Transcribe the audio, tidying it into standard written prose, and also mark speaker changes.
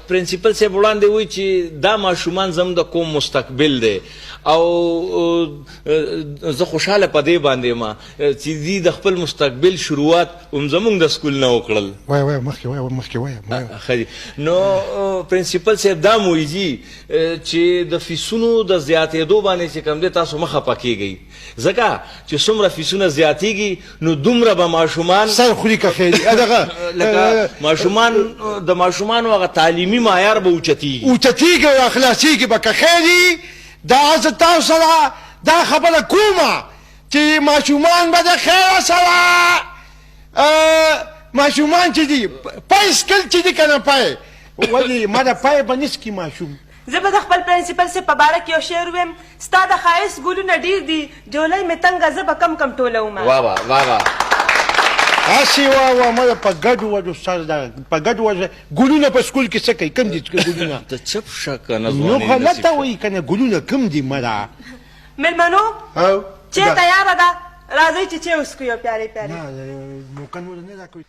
Speaker 1: پرنسپل صاحب وړاندې وایي چې دا ماشومان زموږ د قوم مستقبل دی او زه خوشحاله په دې باندې یم چې دوی د خپل مستقبل شروعات هم زموږ د سکول نه وکړل.
Speaker 2: وایه مخکې وایه.
Speaker 1: ښه دي. نو پرنسپل صاحب دا مو وایي چې د فیسونو د زیاتېدو باندې چې کوم دی تاسو مه خفه کېږئ ځکه چې څومره فیسونه زیاتېږي نو دومره به ماشومان
Speaker 2: سر خوري که خیري
Speaker 1: لکه د ماشومانو هغه تعلیمي معیار به
Speaker 2: اوچتېږي او اخلاصېږي به که خیري. دا زه تاسو سره دا خبره کومه چې ماشومان به د خیره سره ماشومان چې دي پای سکل چې دي که نه پای ولې ما د پای به نسکي ماشوم.
Speaker 3: زه به د خپل پرنسپل صاحب په باره کې یو شعر ویم ستا د ښایست ګلونه ډېر دي جولۍ مې تنګه زه به کم کم ټولومه.
Speaker 1: واه
Speaker 2: هسې واه ما په ګډو وډو سر ده په ګډو وډو ګلونه په سکول کې څه کوي کم دي ګلونه
Speaker 1: ته چپ شه که نه
Speaker 2: نو غلطه وایي که نه ګلونه کم دي مره.
Speaker 3: مېلمنو چای تیاره ده راځئ چې چای وڅښو یو پیالې پیالې.
Speaker 2: نه موقع نور نه راکوي.